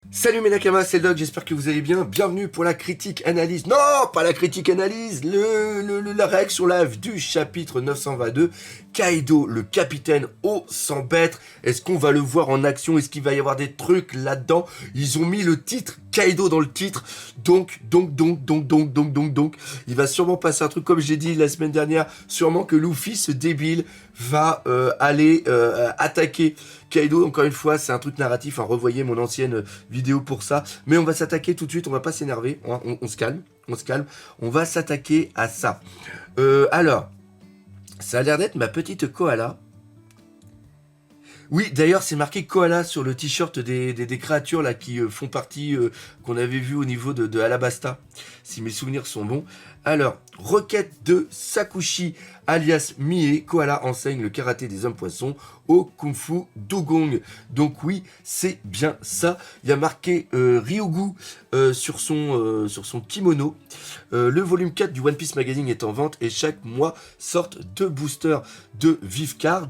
Salut mes Nakamas, c'est le Doc, j'espère que vous allez bien. Bienvenue pour la critique analyse. Non, pas la critique analyse, la réaction live du chapitre 922. Kaido, le capitaine au 100 bêtes. Est-ce qu'on va le voir en action? Est-ce qu'il va y avoir des trucs là-dedans? Ils ont mis le titre Kaido dans le titre. Donc. Il va sûrement passer un truc comme j'ai dit la semaine dernière. Sûrement que Luffy, ce débile, va aller attaquer Kaido. Encore une fois, c'est un truc narratif. Hein, revoyez mon ancienne vidéo pour ça. Mais on va s'attaquer tout de suite. On va pas s'énerver. On se calme. On se calme. On va s'attaquer à ça. Alors, ça a l'air d'être ma petite koala. Oui, d'ailleurs, c'est marqué koala sur le t-shirt des créatures là qui font partie, qu'on avait vu au niveau de Alabasta, si mes souvenirs sont bons. Alors, requête de Sakushi, alias Mie. Koala enseigne le karaté des hommes-poissons au kung-fu Dugong. Donc oui, c'est bien ça. Il y a marqué Ryugu sur son kimono. Le volume 4 du One Piece Magazine est en vente et chaque mois sortent 2 boosters de Vivecard.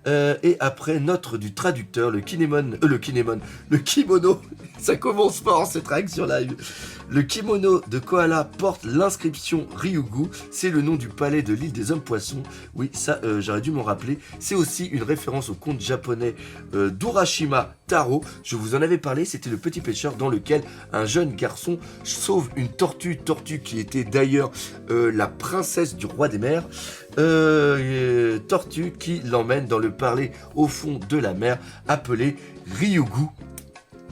Et après, note du traducteur, le kimono, ça commence fort cette réaction live. Le kimono de Koala porte l'inscription Ryugu, c'est le nom du palais de l'île des hommes-poissons. Oui, ça, j'aurais dû m'en rappeler. C'est aussi une référence au conte japonais d'Urashima Taro. Je vous en avais parlé, c'était le petit pêcheur dans lequel un jeune garçon sauve une tortue qui était d'ailleurs la princesse du roi des mers. Tortue qui l'emmène dans le palais au fond de la mer appelé Ryugu,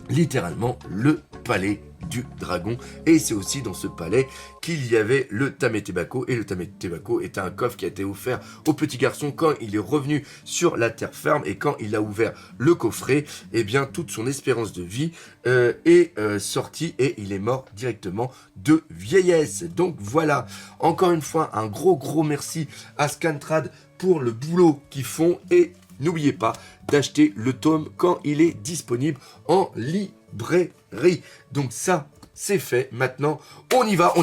littéralement le palais du dragon. Et c'est aussi dans ce palais qu'il y avait le Tametebako, et le Tametebako était un coffre qui a été offert au petit garçon quand il est revenu sur la terre ferme, et quand il a ouvert le coffret, eh bien toute son espérance de vie est sortie et il est mort directement de vieillesse. Donc voilà, encore une fois un gros merci à Scantrad pour le boulot qu'ils font, et n'oubliez pas d'acheter le tome quand il est disponible en librairie. Donc ça, c'est fait. Maintenant, on y va.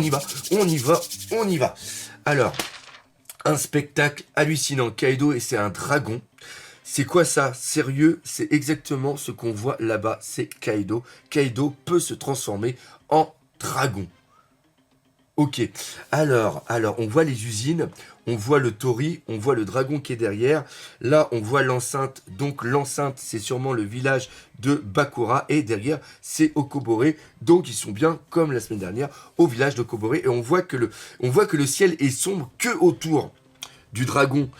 Alors, un spectacle hallucinant. Kaido, et c'est un dragon. C'est quoi ça? Sérieux, c'est exactement ce qu'on voit là-bas. C'est Kaido. Kaido peut se transformer en dragon. Ok, alors, on voit les usines, on voit le Tori, on voit le dragon qui est derrière. Là, on voit l'enceinte. Donc, l'enceinte, c'est sûrement le village de Bakura. Et derrière, c'est Okobore. Donc, ils sont bien, comme la semaine dernière, au village d'Okobore. Et on voit que le ciel est sombre que autour du dragon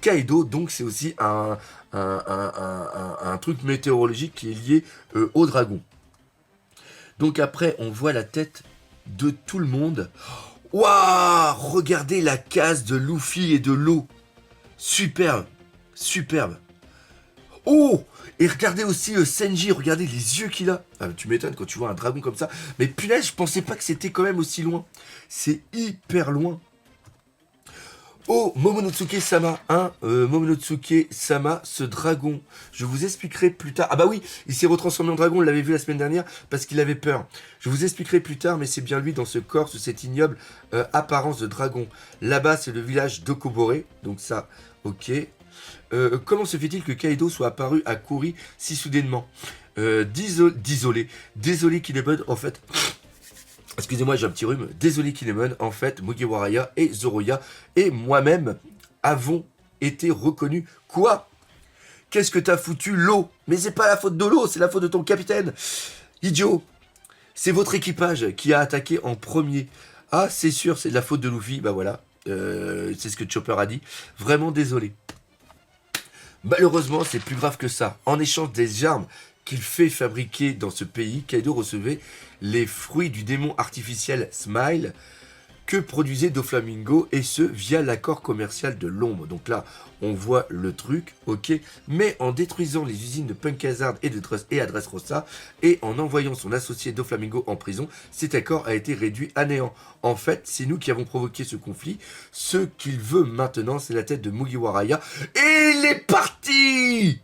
Kaido. Donc, c'est aussi un truc météorologique qui est lié au dragon. Donc, après, on voit la tête de tout le monde. Waouh, regardez la case de Luffy et de l'eau. Superbe. Oh, et regardez aussi Senji, regardez les yeux qu'il a. Ah, tu m'étonnes quand tu vois un dragon comme ça. Mais punaise, je pensais pas que c'était quand même aussi loin. C'est hyper loin. Oh, Momonosuke-sama, Momonosuke-sama, ce dragon, je vous expliquerai plus tard. Ah bah oui, il s'est retransformé en dragon, on l'avait vu la semaine dernière, parce qu'il avait peur. Je vous expliquerai plus tard, mais c'est bien lui dans ce corps, sous cette ignoble apparence de dragon. Là-bas, c'est le village d'Okobore, donc ça, ok. Comment se fait-il que Kaido soit apparu à Kuri si soudainement? Désolé Kinemon, en fait... Excusez-moi, j'ai un petit rhume. Désolé Kinemon, en fait, Mugiwara et Zoroya et moi-même avons été reconnus. Quoi? Qu'est-ce que t'as foutu l'eau? Mais c'est pas la faute de l'eau, c'est la faute de ton capitaine. Idiot. C'est votre équipage qui a attaqué en premier. Ah, c'est sûr, c'est de la faute de Luffy. Bah voilà, c'est ce que Chopper a dit. Vraiment désolé. Malheureusement, c'est plus grave que ça. En échange des armes qu'il fait fabriquer dans ce pays, Kaido recevait les fruits du démon artificiel Smile que produisait Doflamingo, et ce via l'accord commercial de l'ombre. Donc là, on voit le truc, ok, mais en détruisant les usines de Punk Hazard et à Dressrosa, et en envoyant son associé Doflamingo en prison, cet accord a été réduit à néant. En fait, c'est nous qui avons provoqué ce conflit. Ce qu'il veut maintenant, c'est la tête de Mugiwara, et il est parti!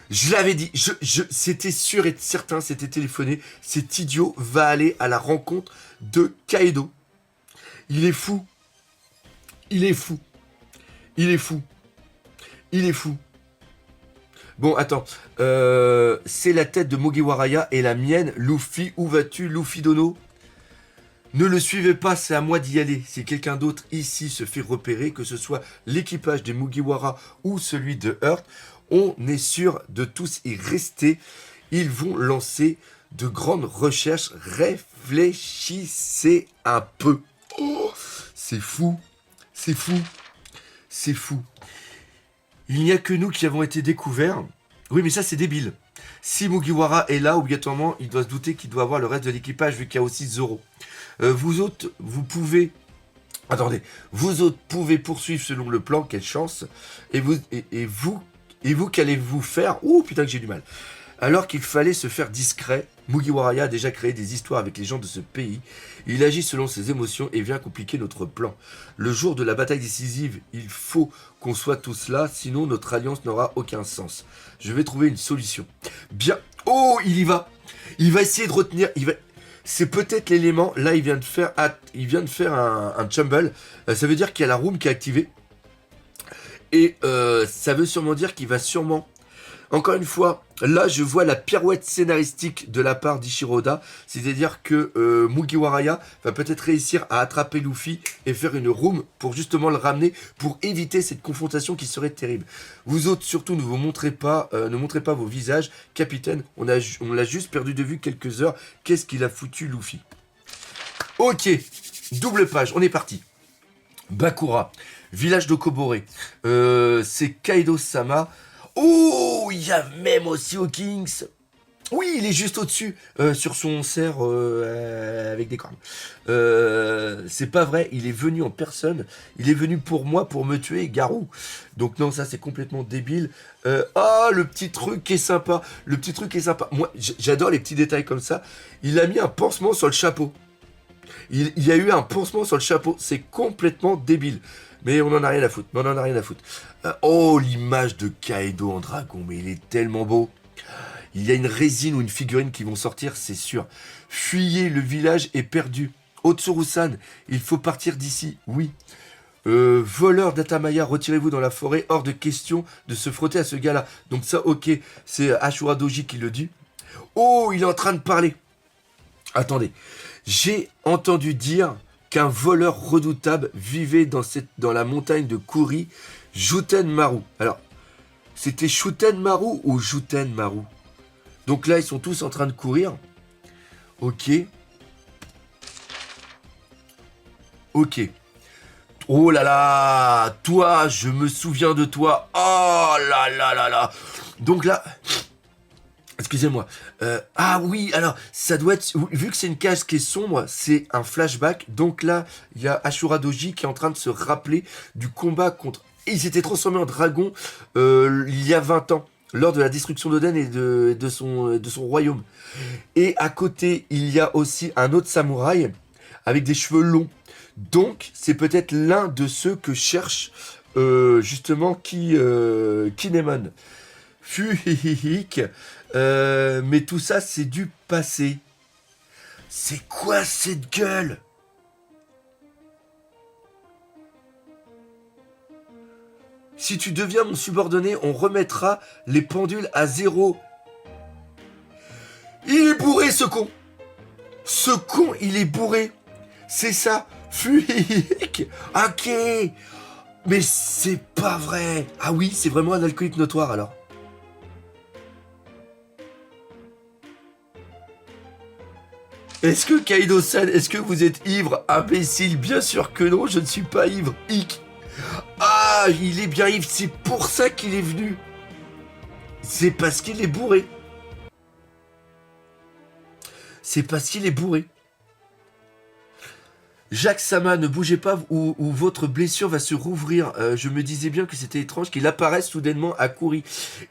Je l'avais dit, c'était sûr et certain, c'était téléphoné. Cet idiot va aller à la rencontre de Kaido. Il est fou. Bon, attends. C'est la tête de Mugiwara et la mienne. Luffy, où vas-tu, Luffy Dono? Ne le suivez pas, c'est à moi d'y aller. Si quelqu'un d'autre ici se fait repérer, que ce soit l'équipage de Mugiwara ou celui de Heart, on est sûr de tous y rester. Ils vont lancer de grandes recherches. Réfléchissez un peu. Oh, c'est fou. C'est fou. C'est fou. Il n'y a que nous qui avons été découverts. Oui, mais ça, c'est débile. Si Mugiwara est là, obligatoirement, il doit se douter qu'il doit avoir le reste de l'équipage, vu qu'il y a aussi Zoro. Vous autres, vous pouvez... Attendez. Vous autres pouvez poursuivre selon le plan. Quelle chance. Et vous, qu'allez-vous faire? Ouh, putain que j'ai du mal. Alors qu'il fallait se faire discret, Mugiwara a déjà créé des histoires avec les gens de ce pays. Il agit selon ses émotions et vient compliquer notre plan. Le jour de la bataille décisive, il faut qu'on soit tous là, sinon notre alliance n'aura aucun sens. Je vais trouver une solution. Bien. Oh, il y va. Il va essayer de retenir. C'est peut-être l'élément. Là, il vient de faire un Chumble. Ça veut dire qu'il y a la room qui est activée. Et ça veut sûrement dire qu'il va sûrement... Encore une fois, là, je vois la pirouette scénaristique de la part d'Ishiroda. C'est-à-dire que Mugiwara va peut-être réussir à attraper Luffy et faire une room pour justement le ramener, pour éviter cette confrontation qui serait terrible. Vous autres, surtout, ne montrez pas vos visages. Capitaine, on l'a juste perdu de vue quelques heures. Qu'est-ce qu'il a foutu, Luffy? Ok, double page, on est parti. Bakura, village de Kobore. C'est Kaido-sama. Oh, il y a même aussi Hawkins. Oui, il est juste au-dessus, sur son cerf avec des cornes. C'est pas vrai, il est venu en personne. Il est venu pour moi, pour me tuer, Garou. Donc non, ça c'est complètement débile. Le petit truc qui est sympa. Le petit truc qui est sympa. Moi, j'adore les petits détails comme ça. Il a mis un pansement sur le chapeau. Il y a eu un pansement sur le chapeau. C'est complètement débile. Mais on en a rien à foutre. Oh, l'image de Kaido en dragon. Mais il est tellement beau. Il y a une résine ou une figurine qui vont sortir, c'est sûr. Fuyez, le village est perdu. Otsuru-san, il faut partir d'ici. Oui. Voleur d'Atamaya, retirez-vous dans la forêt. Hors de question de se frotter à ce gars-là. Donc ça, ok. C'est Ashura Doji qui le dit. Oh, il est en train de parler. Attendez. J'ai entendu dire qu'un voleur redoutable vivait dans la montagne de Kuri, Juten Maru. Alors, c'était Shuten Maru ou Juten Maru? Donc là, ils sont tous en train de courir. Ok. Ok. Oh là là, toi, je me souviens de toi. Oh là là là là. Donc là... Excusez-moi. Ah oui, alors, ça doit être... Vu que c'est une case qui est sombre, c'est un flashback. Donc là, il y a Ashura Doji qui est en train de se rappeler du combat contre... Et il s'était transformé en dragon il y a 20 ans, lors de la destruction d'Oden et de son royaume. Et à côté, il y a aussi un autre samouraï avec des cheveux longs. Donc, c'est peut-être l'un de ceux que cherche justement Kinemon. Fuhihihic. Mais tout ça, c'est du passé. C'est quoi cette gueule? Si tu deviens mon subordonné, on remettra les pendules à 0. Il est bourré, ce con. Ce con, il est bourré. C'est ça. Fuhihic. Ok. Mais c'est pas vrai. Ah oui, c'est vraiment un alcoolique notoire, alors. Est-ce que Kaido-san, est-ce que vous êtes ivre, imbécile? Bien sûr que non, je ne suis pas ivre. Hic. Ah, il est bien ivre, c'est pour ça qu'il est venu. C'est parce qu'il est bourré. C'est parce qu'il est bourré. Jacques Sama, ne bougez pas ou votre blessure va se rouvrir. Je me disais bien que c'était étrange qu'il apparaisse soudainement à Kuri.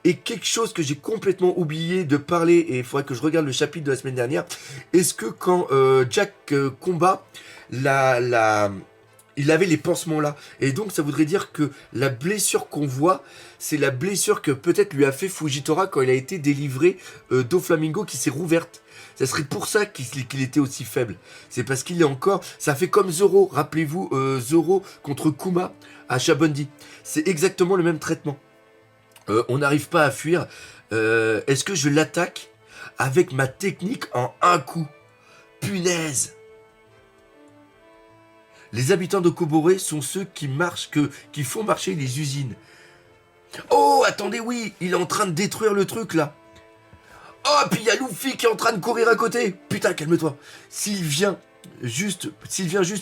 Et quelque chose que j'ai complètement oublié de parler, et il faudrait que je regarde le chapitre de la semaine dernière. Est-ce que quand Jack combat, il avait les pansements là. Et donc ça voudrait dire que la blessure qu'on voit, c'est la blessure que peut-être lui a fait Fujitora quand il a été délivré d'Oflamingo qui s'est rouverte. Ça serait pour ça qu'il était aussi faible. C'est parce qu'il est encore... Ça fait comme Zoro. Rappelez-vous, Zoro contre Kuma à Shabondi. C'est exactement le même traitement. On n'arrive pas à fuir. Est-ce que je l'attaque avec ma technique en un coup? Punaise! Les habitants de Koboré sont ceux qui font marcher les usines. Oh, attendez, oui, il est en train de détruire le truc, là. Oh, puis il y a Luffy qui est en train de courir à côté. Putain, calme-toi. S'il vient juste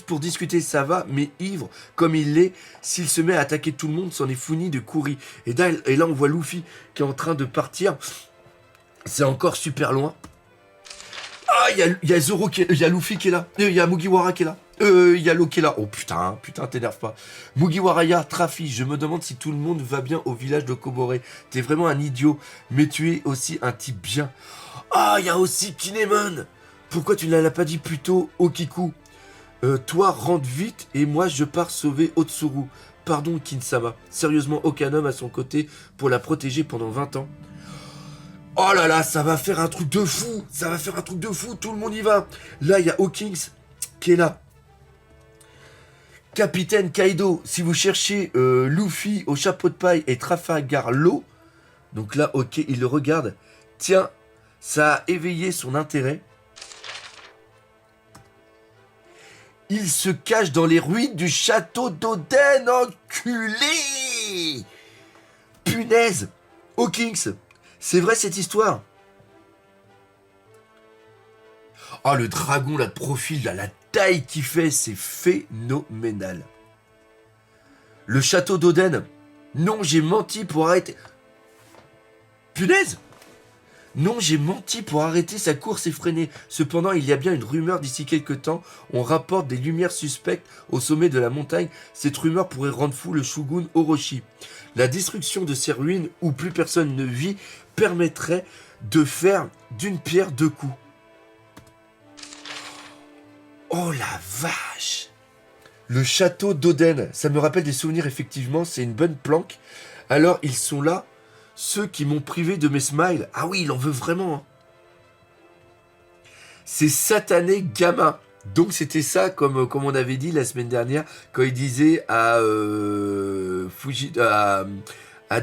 pour discuter, ça va, mais ivre, comme il l'est, s'il se met à attaquer tout le monde, c'en est founi de courir. Et là, on voit Luffy qui est en train de partir. C'est encore super loin. Ah, il y a Zoro il y a Luffy qui est là. Il y a Mugiwara qui est là. Il y a Lo qui est là. Oh putain, t'énerve pas. Mugiwara, Trafi, je me demande si tout le monde va bien au village de Koboré. T'es vraiment un idiot, mais tu es aussi un type bien. Ah, il y a aussi Kinemon. Pourquoi tu ne l'as pas dit plus tôt, Okiku? Toi, rentre vite et moi je pars sauver Otsuru. Pardon, Kinsama. Sérieusement, aucun homme à son côté pour la protéger pendant 20 ans. Oh là là, ça va faire un truc de fou. Ça va faire un truc de fou, tout le monde y va. Là, il y a Hawkins qui est là. Capitaine Kaido, si vous cherchez Luffy au chapeau de paille et Trafalgar Law, donc là, ok, il le regarde. Tiens, ça a éveillé son intérêt. Il se cache dans les ruines du château d'Oden, enculé! Punaise! Hawkins, c'est vrai cette histoire? Oh, le dragon, là, de profil, là, la taille qu'il fait, c'est phénoménal. Le château d'Oden. Non, j'ai menti pour arrêter... Punaise! Non, j'ai menti pour arrêter sa course effrénée. Cependant, il y a bien une rumeur d'ici quelques temps. On rapporte des lumières suspectes au sommet de la montagne. Cette rumeur pourrait rendre fou le shogun Orochi. La destruction de ces ruines où plus personne ne vit permettrait de faire d'une pierre deux coups. Oh la vache! Le château d'Oden, ça me rappelle des souvenirs effectivement, c'est une bonne planque. Alors ils sont là, ceux qui m'ont privé de mes smiles. Ah oui, il en veut vraiment. Hein. C'est satané gamin. Donc c'était ça, comme on avait dit la semaine dernière, quand il disait à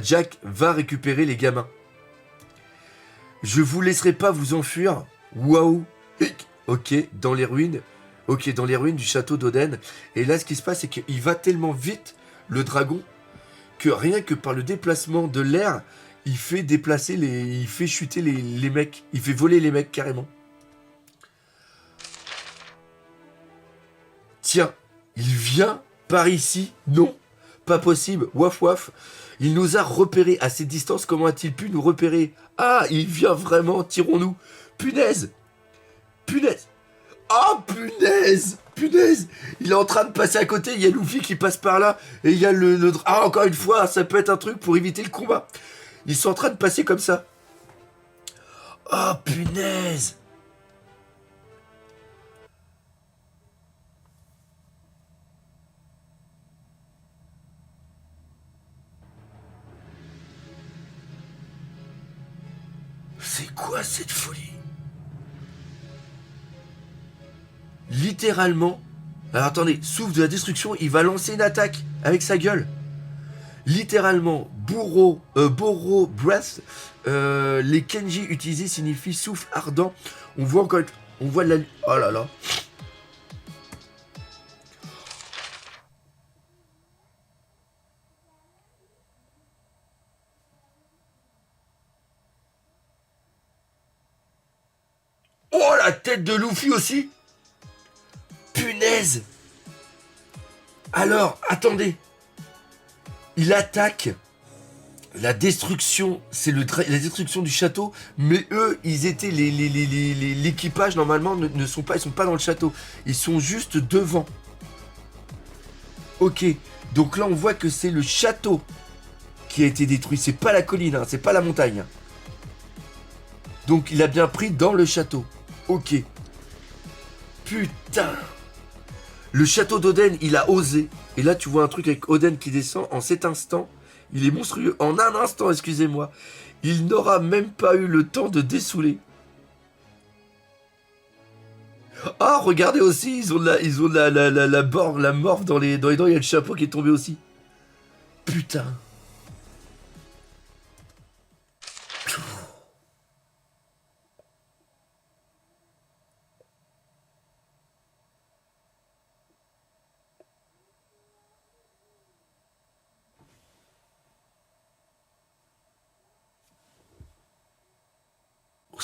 Jack, va récupérer les gamins. Je vous laisserai pas vous enfuir. Waouh. Ok, dans les ruines. Ok, dans les ruines du château d'Oden. Et là, ce qui se passe, c'est qu'il va tellement vite, le dragon, que rien que par le déplacement de l'air, il fait déplacer il fait chuter les mecs. Il fait voler les mecs, carrément. Tiens, il vient par ici. Non, pas possible. Waf waf. Il nous a repérés à cette distance. Comment a-t-il pu nous repérer? Ah, il vient vraiment. Tirons-nous. Punaise. Punaise. Oh, punaise. Punaise. Il est en train de passer à côté. Il y a Luffy qui passe par là. Et il y a le... Ah, encore une fois, ça peut être un truc pour éviter le combat. Ils sont en train de passer comme ça. Oh, punaise. C'est quoi cette folie? Littéralement. Alors attendez, souffle de la destruction, il va lancer une attaque avec sa gueule. Littéralement, Boro Breath, les kanji utilisés signifient souffle ardent. On voit encore, on voit la... Oh là là. Oh, la tête de Luffy aussi. Punaise. Alors, attendez. Il attaque la destruction, c'est la destruction du château, mais eux, ils étaient l'équipage normalement ne sont pas, ils sont pas dans le château, ils sont juste devant. Ok, donc là on voit que c'est le château qui a été détruit, c'est pas la colline, hein, c'est pas la montagne. Donc il a bien pris dans le château. Ok. Putain. Le château d'Oden, il a osé. Et là, tu vois un truc avec Oden qui descend. En cet instant, il est monstrueux. En un instant, excusez-moi. Il n'aura même pas eu le temps de dessouler. Ah, regardez aussi, ils ont la morve dans les dents. Il y a le chapeau qui est tombé aussi. Putain.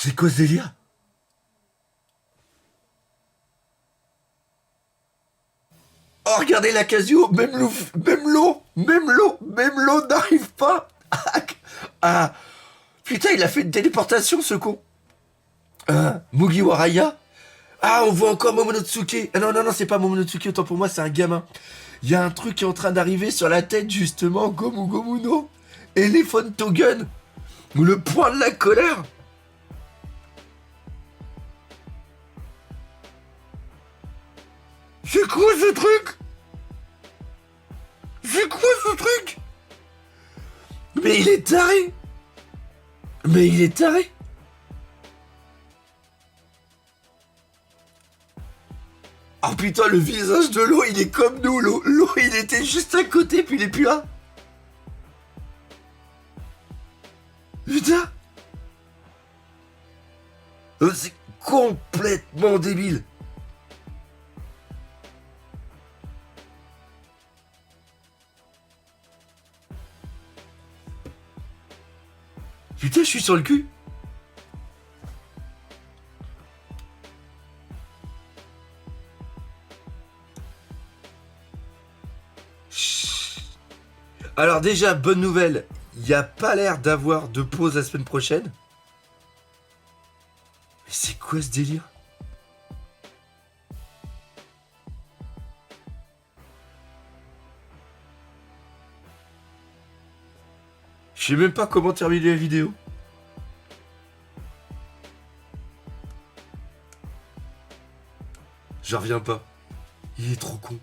C'est quoi ce délire? Oh, regardez la Casio, même l'eau n'arrive pas à... Putain, il a fait une téléportation, ce con. Mugiwara. Ah, on voit encore Momonotsuke. Ah non, c'est pas Momonotsuke, autant pour moi, c'est un gamin. Il y a un truc qui est en train d'arriver sur la tête, justement, Gomu Gomu no Elephant Togen. Ou le point de la colère. C'est quoi ce truc? C'est quoi ce truc? Mais il est taré. Mais il est taré. Oh putain, le visage de l'eau, il est comme nous. L'eau, il était juste à côté, puis il est plus là. Putain. C'est complètement débile. Putain, je suis sur le cul. Alors déjà, bonne nouvelle, il n'y a pas l'air d'avoir de pause la semaine prochaine. Mais c'est quoi ce délire? Je sais même pas comment terminer la vidéo. J'en reviens pas. Il est trop con.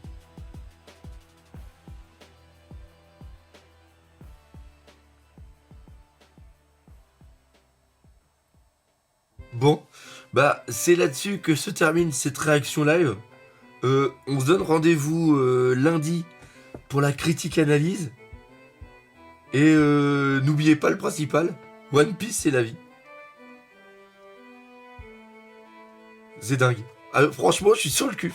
Bon, bah c'est là-dessus que se termine cette réaction live. On se donne rendez-vous lundi pour la critique analyse. Et n'oubliez pas le principal, One Piece c'est la vie. C'est dingue. Franchement, je suis sur le cul.